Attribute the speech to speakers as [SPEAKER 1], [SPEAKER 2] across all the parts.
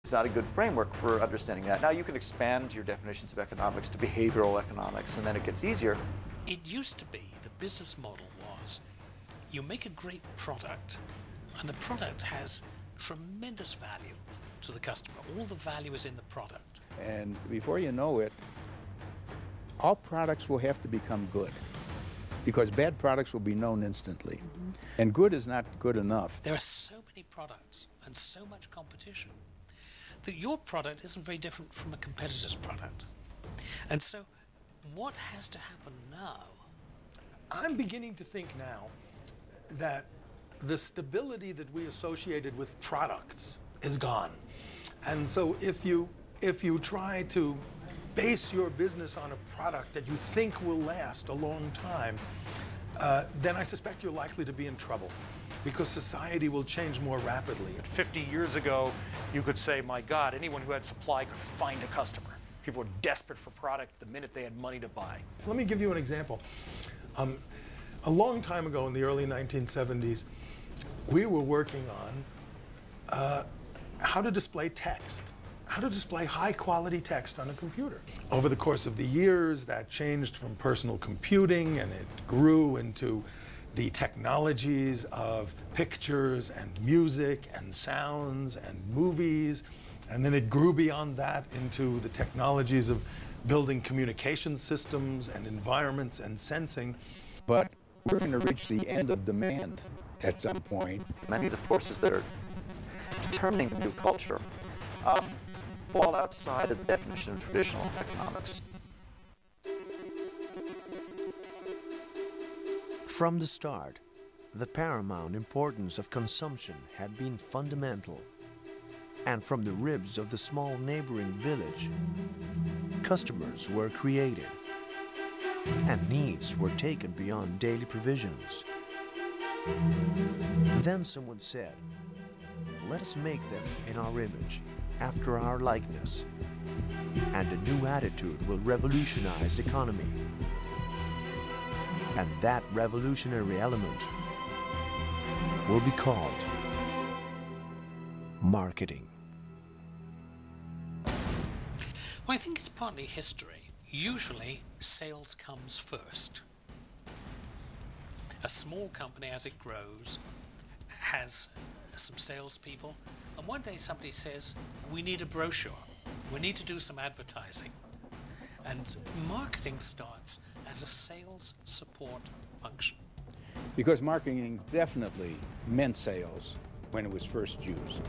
[SPEAKER 1] It's not a good framework for understanding that. Now you can expand your definitions of economics to behavioral economics, and then it gets easier.
[SPEAKER 2] It used to be, the business model was, you make a great product, and the product has tremendous value to the customer. All the value is in the product.
[SPEAKER 3] And before you know it, all products will have to become good, because bad products will be known instantly. And good is not good enough.
[SPEAKER 2] There are so many products and so much competition that your product isn't very different from a competitor's product. And so what has to happen now?
[SPEAKER 4] I'm beginning to think now that the stability that we associated with products is gone. And so if you try to base your business on a product that you think will last a long time, then I suspect you're likely to be in trouble, because society will change more rapidly.
[SPEAKER 5] 50 years ago, you could say, my God, anyone who had supply could find a customer. People were desperate for product the minute they had money to buy.
[SPEAKER 4] Let me give you an example. A long time ago in the early 1970s, we were working on how to display text, how to display high-quality text on a computer. Over the course of the years, that changed from personal computing, and it grew into the technologies of pictures and music and sounds and movies, and then it grew beyond that into the technologies of building communication systems and environments and sensing.
[SPEAKER 3] But we're going to reach the end of demand at some point.
[SPEAKER 1] Many of the forces that are determining the new culture fall outside of the definition of traditional economics.
[SPEAKER 6] From the start, the paramount importance of consumption had been fundamental. And from the ribs of the small neighboring village, customers were created, and needs were taken beyond daily provisions. Then someone said, let us make them in our image, after our likeness, and a new attitude will revolutionize economy. And that revolutionary element will be called marketing.
[SPEAKER 2] Well, I think it's partly history. Usually, sales comes first. A small company, as it grows, has some salespeople, and one day somebody says, we need a brochure, we need to do some advertising. And marketing starts as a sales support function.
[SPEAKER 3] Because marketing definitely meant sales when it was first used.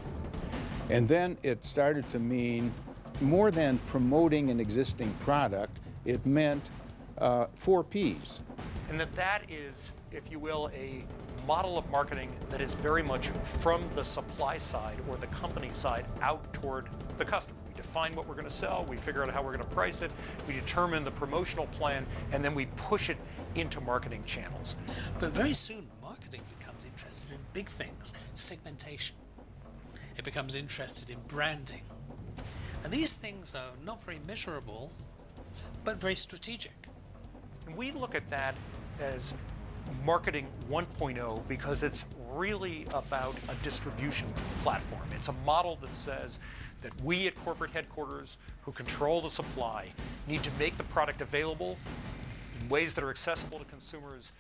[SPEAKER 3] And then it started to mean more than promoting an existing product, it meant 4 Ps.
[SPEAKER 5] And that is, if you will, a model of marketing that is very much from the supply side or the company side out toward the customer. We define what we're going to sell, we figure out how we're going to price it, we determine the promotional plan, and then we push it into marketing channels.
[SPEAKER 2] But very soon, marketing becomes interested in big things, segmentation. It becomes interested in branding. And these things are not very measurable, but very strategic.
[SPEAKER 5] And we look at that as marketing 1.0 because it's really about a distribution platform. It's a model that says that we at corporate headquarters who control the supply need to make the product available in ways that are accessible to consumers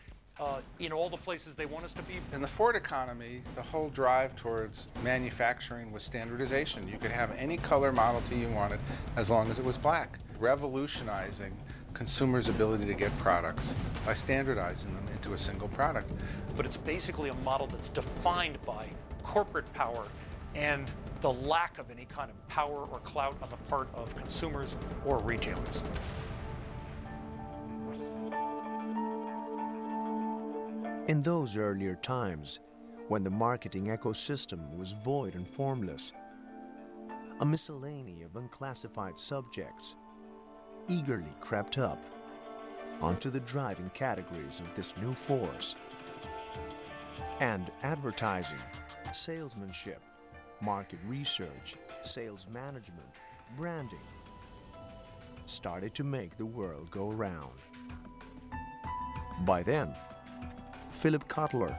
[SPEAKER 5] in all the places they want us to be.
[SPEAKER 7] In the Ford economy, the whole drive towards manufacturing was standardization. You could have any color Model T you wanted as long as it was black. Revolutionizing consumers' ability to get products by standardizing them into a single product.
[SPEAKER 5] But it's basically a model that's defined by corporate power and the lack of any kind of power or clout on the part of consumers or retailers.
[SPEAKER 6] In those earlier times, when the marketing ecosystem was void and formless, a miscellany of unclassified subjects eagerly crept up onto the driving categories of this new force. And advertising, salesmanship, market research, sales management, branding started to make the world go round. By then, Philip Kotler,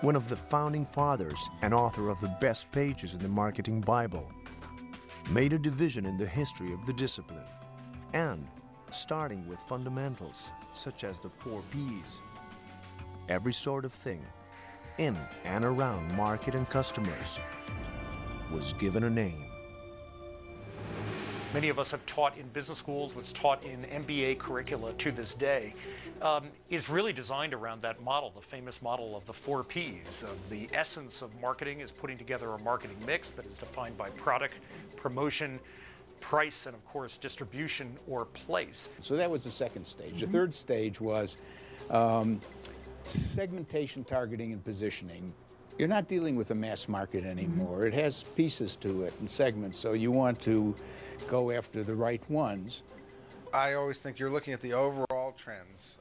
[SPEAKER 6] one of the founding fathers and author of the best pages in the marketing Bible, made a division in the history of the discipline, and starting with fundamentals such as the 4 Ps, every sort of thing in and around market and customers was given a name.
[SPEAKER 5] Many of us have taught in business schools, what's taught in MBA curricula to this day, is really designed around that model, the famous model of the 4 Ps. The essence of marketing is putting together a marketing mix that is defined by product, promotion, price, and of course distribution or place.
[SPEAKER 3] So that was the second stage. The third stage was segmentation, targeting, and positioning. You're not dealing with a mass market anymore. It has pieces to it and segments, so you want to go after the right ones.
[SPEAKER 7] I always think you're looking at the overall trends.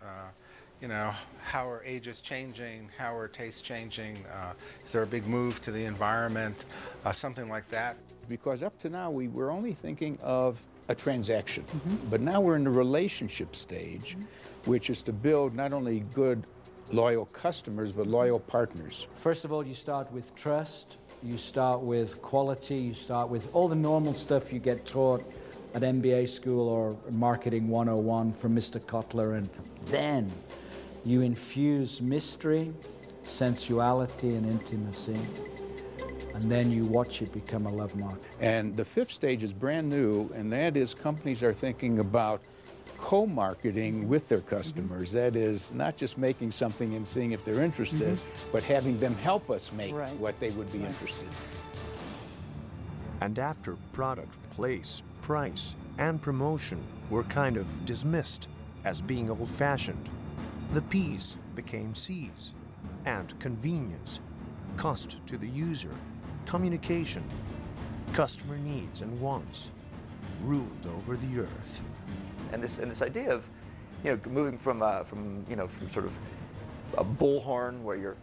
[SPEAKER 7] You know, how are ages changing? How are tastes changing? Is there a big move to the environment? Something like that.
[SPEAKER 3] Because up to now, we were only thinking of a transaction. But now we're in the relationship stage, which is to build not only good, loyal customers, but loyal partners.
[SPEAKER 8] First of all, you start with trust, you start with quality, you start with all the normal stuff you get taught at MBA school or Marketing 101 from Mr. Kotler, and then you infuse mystery, sensuality, and intimacy, and then you watch it become a love mark.
[SPEAKER 3] And the fifth stage is brand new, and that is companies are thinking about co-marketing with their customers. That is not just making something and seeing if they're interested, but having them help us make what they would be interested in.
[SPEAKER 6] And after product, place, price, and promotion were kind of dismissed as being old-fashioned, the P's became C's, and convenience, cost to the user, communication, customer needs and wants ruled over the earth.
[SPEAKER 1] And this idea of, moving from sort of a bullhorn where you're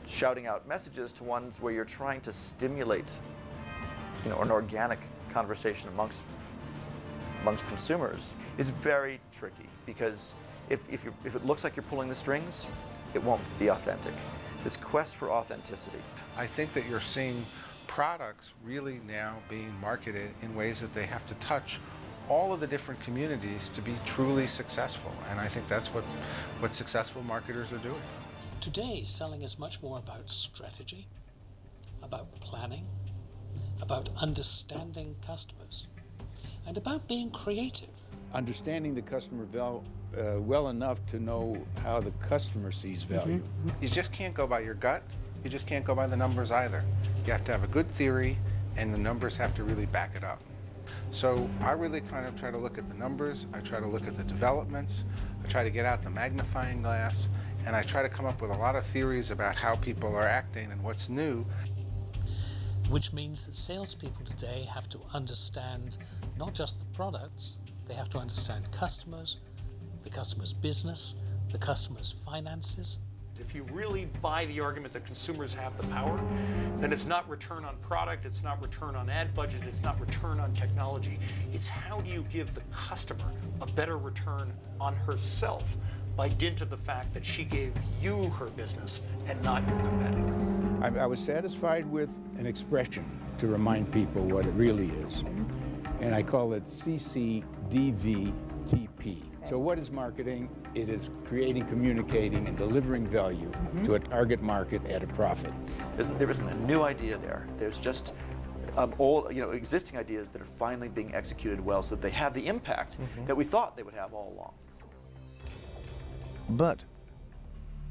[SPEAKER 1] shouting out messages to ones where you're trying to stimulate, an organic conversation amongst consumers is very tricky, because if it looks like you're pulling the strings, it won't be authentic. This quest for authenticity.
[SPEAKER 7] I think that you're seeing products really now being marketed in ways that they have to touch all of the different communities to be truly successful. And I think that's what successful marketers are doing.
[SPEAKER 2] Today, selling is much more about strategy, about planning, about understanding customers, and about being creative.
[SPEAKER 3] Understanding the customer well enough to know how the customer sees value.
[SPEAKER 7] You just can't go by your gut. You just can't go by the numbers either. You have to have a good theory, and the numbers have to really back it up. So I really kind of try to look at the numbers, I try to look at the developments, I try to get out the magnifying glass, and I try to come up with a lot of theories about how people are acting and what's new.
[SPEAKER 2] Which means that salespeople today have to understand not just the products, they have to understand customers, the customer's business, the customer's finances.
[SPEAKER 5] If you really buy the argument that consumers have the power, then it's not return on product, it's not return on ad budget, it's not return on technology. It's how do you give the customer a better return on herself by dint of the fact that she gave you her business and not your competitor.
[SPEAKER 3] I was satisfied with an expression to remind people what it really is, and I call it CCDVTP. So what is marketing? It is creating, communicating, and delivering value to a target market at a profit.
[SPEAKER 1] There isn't a new idea there. There's just all existing ideas that are finally being executed well, so that they have the impact that we thought they would have all along.
[SPEAKER 6] But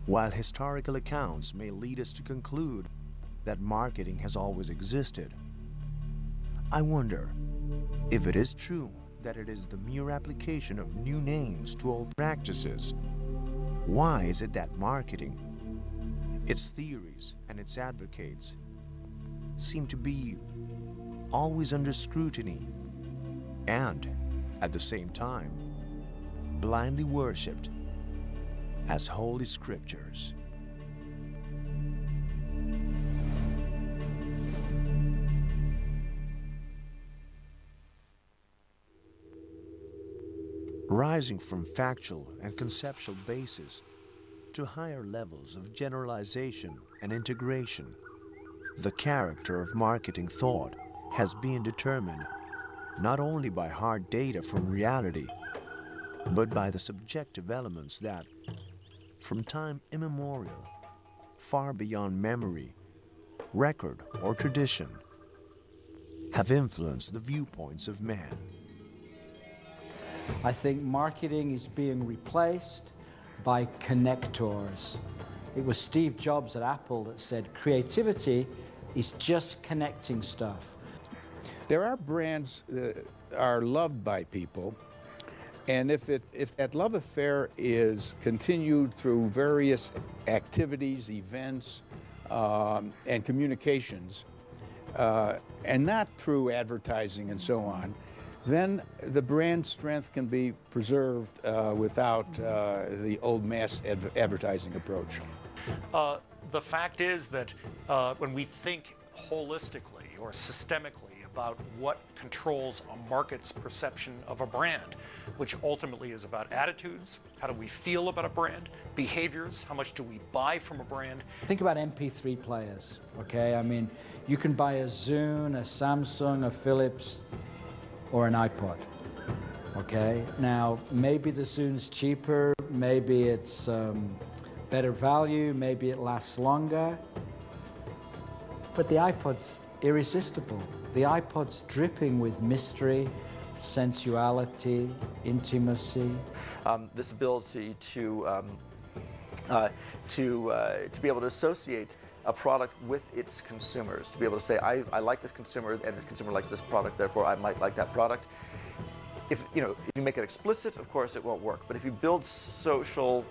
[SPEAKER 6] while historical accounts may lead us to conclude that marketing has always existed, I wonder if it is true that it is the mere application of new names to old practices. Why is it that marketing, its theories and its advocates, seem to be always under scrutiny and, at the same time, blindly worshipped as holy scriptures? Rising from factual and conceptual bases to higher levels of generalization and integration, the character of marketing thought has been determined not only by hard data from reality, but by the subjective elements that, from time immemorial, far beyond memory, record, or tradition, have influenced the viewpoints of man.
[SPEAKER 8] I think marketing is being replaced by connectors. It was Steve Jobs at Apple that said creativity is just connecting stuff.
[SPEAKER 3] There are brands that are loved by people, and if that love affair is continued through various activities, events, and communications, and not through advertising and so on, then the brand strength can be preserved without the old mass advertising approach.
[SPEAKER 5] The fact is that when we think holistically or systemically about what controls a market's perception of a brand, which ultimately is about attitudes, how do we feel about a brand, behaviors, how much do we buy from a brand.
[SPEAKER 8] Think about MP3 players, okay? I mean, you can buy a Zune, a Samsung, a Philips, or an iPod, okay? Now, maybe the Zune's cheaper, maybe it's better value, maybe it lasts longer, but the iPod's irresistible. The iPod's dripping with mystery, sensuality, intimacy.
[SPEAKER 1] This ability to be able to associate a product with its consumers, to be able to say, I like this consumer, and this consumer likes this product, therefore I might like that product. If you make it explicit, of course it won't work. But if you build social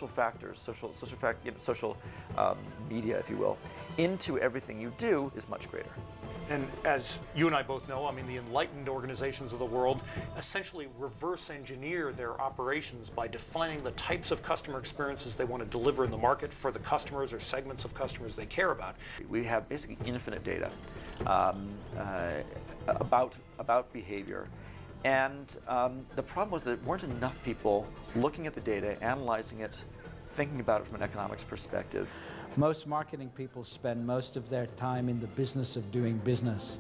[SPEAKER 1] factors, social media, if you will, into everything you do, is much greater.
[SPEAKER 5] And as you and I both know, I mean, the enlightened organizations of the world essentially reverse engineer their operations by defining the types of customer experiences they want to deliver in the market for the customers or segments of customers they care about.
[SPEAKER 1] We have basically infinite data about behavior. And the problem was that there weren't enough people looking at the data, analyzing it, thinking about it from an economics perspective.
[SPEAKER 8] Most marketing people spend most of their time in the business of doing business,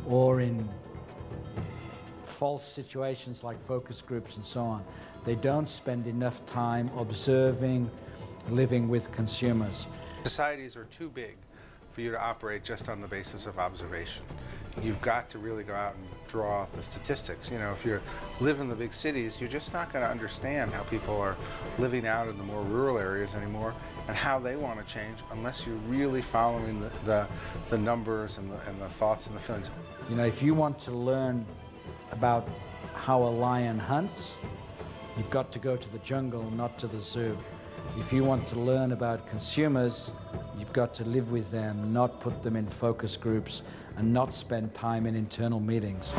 [SPEAKER 8] or in false situations like focus groups and so on. They don't spend enough time observing, living with consumers.
[SPEAKER 7] Societies are too big for you to operate just on the basis of observation. You've got to really go out and draw the statistics. You know, if you live in the big cities, you're just not going to understand how people are living out in the more rural areas anymore and how they want to change unless you're really following the numbers and the thoughts and the feelings.
[SPEAKER 8] You know, if you want to learn about how a lion hunts, you've got to go to the jungle, not to the zoo. If you want to learn about consumers, you've got to live with them, not put them in focus groups, and not spend time in internal meetings.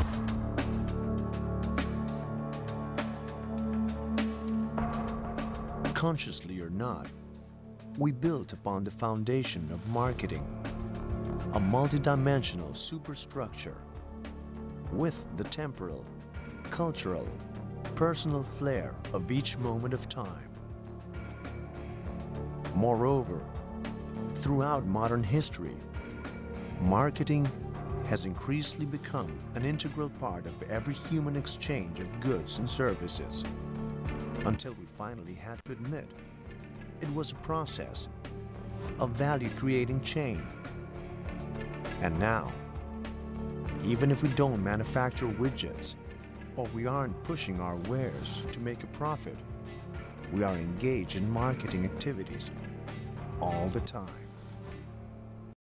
[SPEAKER 6] Consciously or not, we built upon the foundation of marketing, a multidimensional superstructure with the temporal, cultural, personal flair of each moment of time. Moreover, throughout modern history, marketing has increasingly become an integral part of every human exchange of goods and services, until we finally had to admit it was a process, a value-creating chain. And now, even if we don't manufacture widgets, or we aren't pushing our wares to make a profit, we are engaged in marketing activities all the time.